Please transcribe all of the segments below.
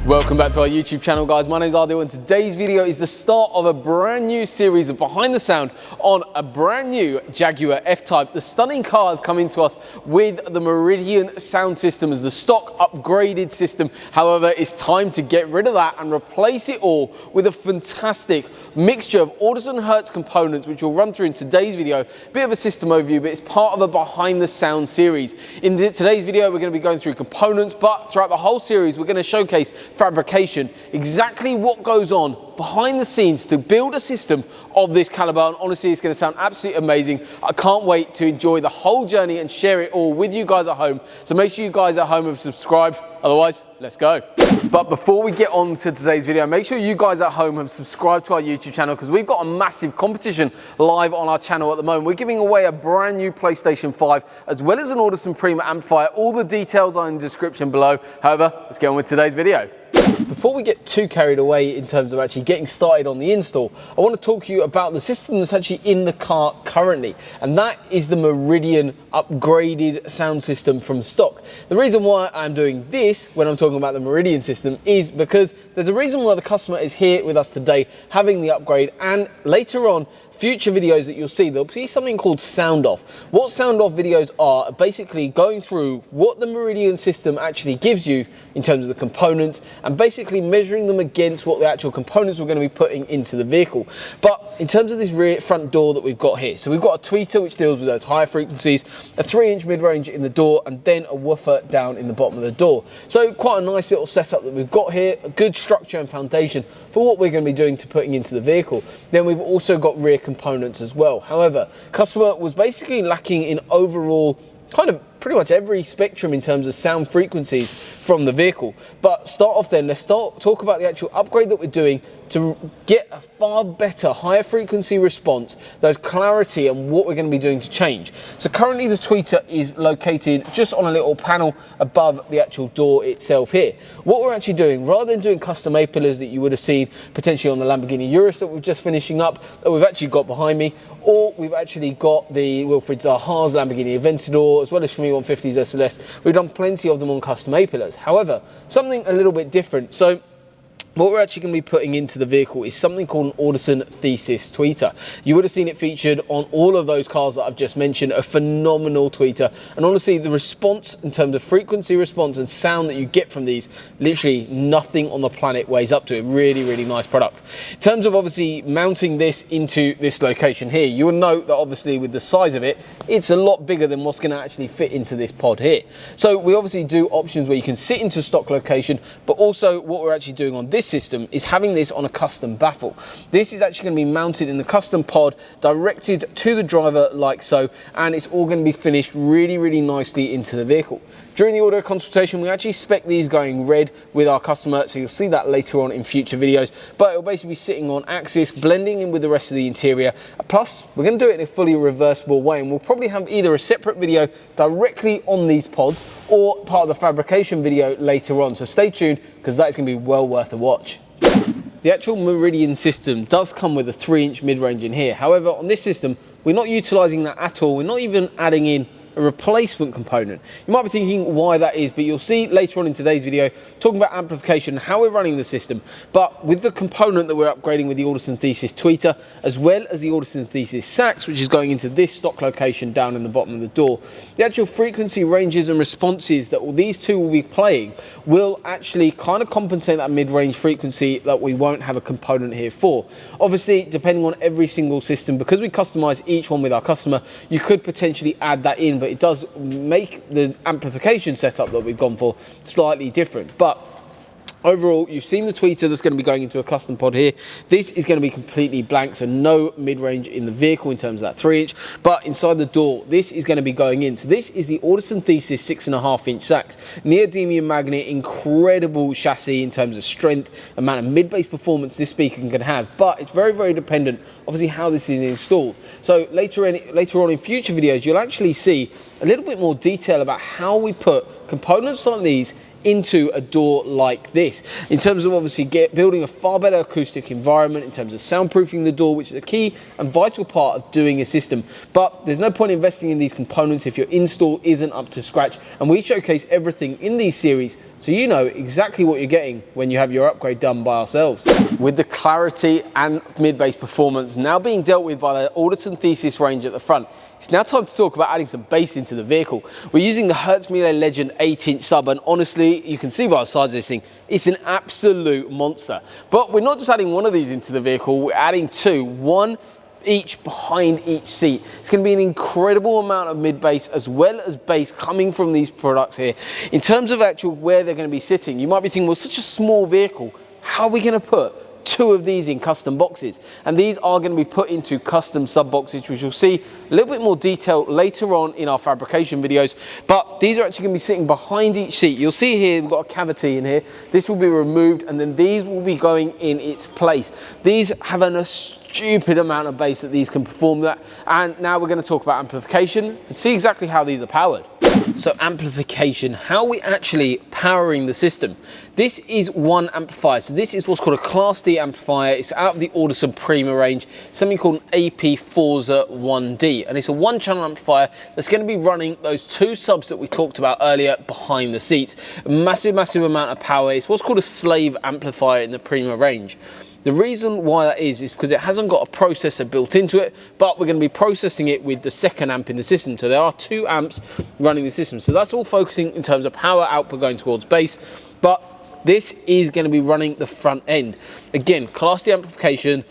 Welcome back to our YouTube channel, guys. My name is Ardil, and today's video is the start of a brand new series of behind the sound on a brand new Jaguar F-Type. The stunning car is coming to us with the Meridian sound system as the stock upgraded system. However, it's time to get rid of that and replace it all with a fantastic mixture of Audison Hertz components, which we'll run through in today's video. Bit of a system overview, but it's part of a behind the sound series. In today's video, we're going to be going through components, but throughout the whole series, we're going to showcase fabrication, exactly what goes on behind the scenes to build a system of this caliber, and honestly it's going to sound absolutely amazing. I can't wait to enjoy the whole journey and share it all with you guys at home. So make sure you guys at home have subscribed, otherwise let's go. But before we get on to today's video, make sure you guys at home have subscribed to our YouTube channel, because we've got a massive competition live on our channel at the moment. We're giving away a brand new PlayStation 5 as well as an Audison Prima amplifier. All the details are in the description below. However, let's get on with today's video. Before we get too carried away in terms of actually getting started on the install, I want to talk to you about the system that's actually in the car currently, and that is the Meridian upgraded sound system from stock. The reason why I'm doing this when I'm talking about the Meridian system is because there's a reason why the customer is here with us today having the upgrade, and later on future videos that you'll see, there'll be something called sound off. What sound off videos are basically going through what the Meridian system actually gives you in terms of the components and basically measuring them against what the actual components we're going to be putting into the vehicle. But in terms of this rear front door that we've got here, so we've got a tweeter which deals with those higher frequencies, a 3-inch mid-range in the door, and then a woofer down in the bottom of the door. So quite a nice little setup that we've got here, a good structure and foundation for what we're going to be doing to putting into the vehicle. Then we've also got rear components as well. However, customer was basically lacking in overall kind of pretty much every spectrum in terms of sound frequencies from the vehicle. But start off then, let's talk about the actual upgrade that we're doing to get a far better, higher frequency response, those clarity and what we're going to be doing to change. So currently the tweeter is located just on a little panel above the actual door itself here. What we're actually doing, rather than doing custom A-pillars that you would have seen potentially on the Lamborghini Urus that we're just finishing up, that we've actually got behind me, or we've actually got the Wilfred Zaha's Lamborghini Aventador, as well as Schmee 150s SLS. We've done plenty of them on custom A-pillars. However, something a little bit different. So what we're actually going to be putting into the vehicle is something called an Audison Thesis tweeter. You would have seen it featured on all of those cars that I've just mentioned, a phenomenal tweeter. And honestly, the response in terms of frequency response and sound that you get from these, literally nothing on the planet weighs up to it. Really, really nice product. In terms of obviously mounting this into this location here, you will note that obviously with the size of it, it's a lot bigger than what's going to actually fit into this pod here. So we obviously do options where you can sit into stock location, but also what we're actually doing on this system is having this on a custom baffle. This is actually going to be mounted in the custom pod, directed to the driver like so, and it's all going to be finished really, really nicely into the vehicle. During the audio consultation, we actually spec these going red with our customer, so you'll see that later on in future videos, but it'll basically be sitting on axis, blending in with the rest of the interior. Plus, we're going to do it in a fully reversible way, and we'll probably have either a separate video directly on these pods or part of the fabrication video later on, so stay tuned because that is going to be well worth a watch. The actual Meridian system does come with a 3-inch mid-range in here. However, on this system, we're not utilizing that at all. We're not even adding in a replacement component. You might be thinking why that is, but you'll see later on in today's video talking about amplification and how we're running the system. But with the component that we're upgrading with the Audison Thesis tweeter, as well as the Audison Thesis sax, which is going into this stock location down in the bottom of the door, the actual frequency ranges and responses that these two will be playing will actually kind of compensate that mid-range frequency that we won't have a component here for. Obviously, depending on every single system, because we customize each one with our customer, you could potentially add that in, but it does make the amplification setup that we've gone for slightly different. But Overall, you've seen the tweeter that's going to be going into a custom pod here. This is going to be completely blank, so no mid-range in the vehicle in terms of that 3-inch. But inside the door, this is going to be going in. So this is the Audison Thesis 6.5-inch sax. Neodymium magnet, incredible chassis in terms of strength, amount of mid-bass performance this speaker can have. But it's very, very dependent, obviously, how this is installed. So later on in future videos, you'll actually see a little bit more detail about how we put components like these into a door like this, in terms of obviously building a far better acoustic environment, in terms of soundproofing the door, which is a key and vital part of doing a system. But there's no point investing in these components if your install isn't up to scratch, and we showcase everything in these series so you know exactly what you're getting when you have your upgrade done by ourselves. With the clarity and mid-bass performance now being dealt with by the Audison Thesis range at the front, it's now time to talk about adding some bass into the vehicle. We're using the Hertz Mille Legend 8-inch sub, and honestly, you can see by the size of this thing, it's an absolute monster. But we're not just adding one of these into the vehicle, we're adding two, one each behind each seat. It's going to be an incredible amount of mid-bass as well as bass coming from these products here. In terms of actual where they're going to be sitting, you might be thinking, well, such a small vehicle, how are we going to put two of these in custom boxes? And these are going to be put into custom sub boxes, which you'll see a little bit more detail later on in our fabrication videos. But these are actually going to be sitting behind each seat. You'll see here we've got a cavity in here. This will be removed, and then these will be going in its place. These have a stupid amount of bass that these can perform that. And now we're going to talk about amplification and see exactly how these are powered. So amplification, how are we actually powering the system? This is one amplifier. So this is what's called a Class D amplifier. It's out of the Audison Prima range, something called an AP Forza 1D. And it's a one-channel amplifier that's going to be running those two subs that we talked about earlier behind the seats. A massive, massive amount of power. It's what's called a slave amplifier in the Prima range. The reason why that is because it hasn't got a processor built into it, but we're going to be processing it with the second amp in the system. So there are two amps running the system. So that's all focusing in terms of power output going towards bass, but this is going to be running the front end. Again, Class D amplification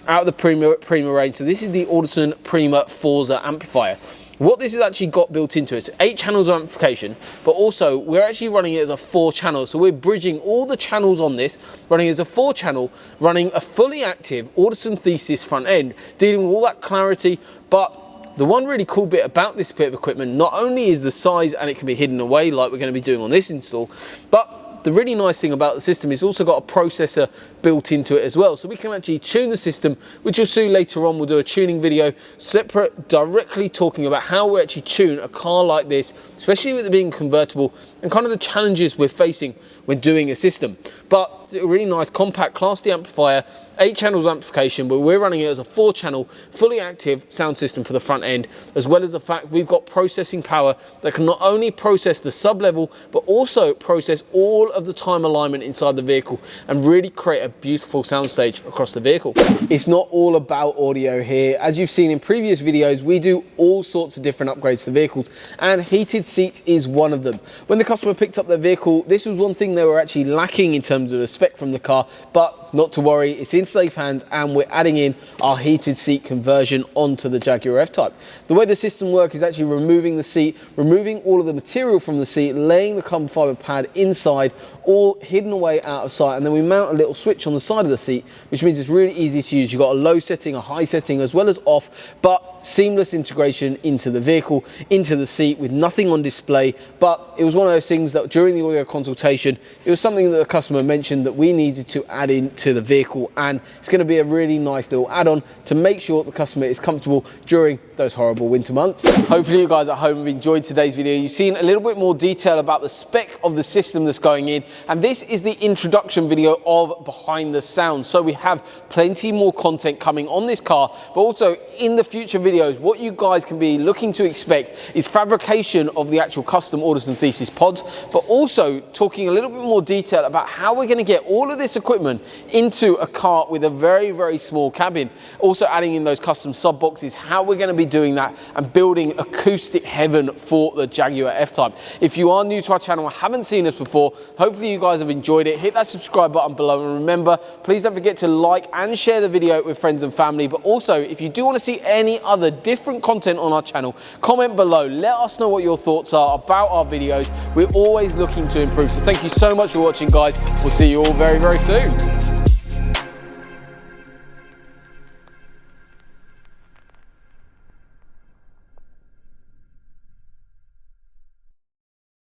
out of the Prima range. So this is the Audison Prima Forza amplifier. What this has actually got built into it, so 8 channels of amplification, but also we're actually running it as a 4-channel. So we're bridging all the channels on this, running as a 4-channel, running a fully active Audison Thesis front end, dealing with all that clarity. But the one really cool bit about this bit of equipment, not only is the size and it can be hidden away like we're going to be doing on this install, but the really nice thing about the system is also got a processor built into it as well. So we can actually tune the system, which you'll see later on. We'll do a tuning video separate, directly talking about how we actually tune a car like this, especially with it being convertible, and kind of the challenges we're facing when doing a system. But a really nice compact Class D amplifier, 8 channels amplification, but we're running it as a 4-channel, fully active sound system for the front end, as well as the fact we've got processing power that can not only process the sub level, but also process all of the time alignment inside the vehicle and really create a beautiful soundstage across the vehicle. It's not all about audio here. As you've seen in previous videos, we do all sorts of different upgrades to vehicles, and heated seats is one of them. When the customer picked up their vehicle, this was one thing they were actually lacking in terms of the spec from the car, but not to worry, it's in safe hands, and we're adding in our heated seat conversion onto the Jaguar F-Type. The way the system works is actually removing the seat, removing all of the material from the seat, laying the carbon fiber pad inside, all hidden away out of sight, and then we mount a little switch on the side of the seat, which means it's really easy to use. You've got a low setting, a high setting, as well as off, but seamless integration into the vehicle, into the seat, with nothing on display. But it was one of those things that during the audio consultation, it was something that the customer mentioned that we needed to add into the vehicle, and it's going to be a really nice little add-on to make sure the customer is comfortable during those horrible winter months. Hopefully you guys at home have enjoyed today's video. You've seen a little bit more detail about the spec of the system that's going in, and this is the introduction video of Behind the Sound. So we have plenty more content coming on this car, but also in the future videos, what you guys can be looking to expect is fabrication of the actual custom Audison Thesis pods, but also talking a little bit more detail about how we're going to get all of this equipment into a car with a very, very small cabin. Also adding in those custom sub boxes, how we're going to be doing that and building acoustic heaven for the Jaguar F-Type. If you are new to our channel and haven't seen us before, hopefully you guys have enjoyed it. Hit that subscribe button below, and remember, please don't forget to like and share the video with friends and family. But also, if you do want to see any other different content on our channel, comment below. Let us know what your thoughts are about our videos. We're always looking to improve. So thank you so much for watching, guys. We'll see you all very, very soon.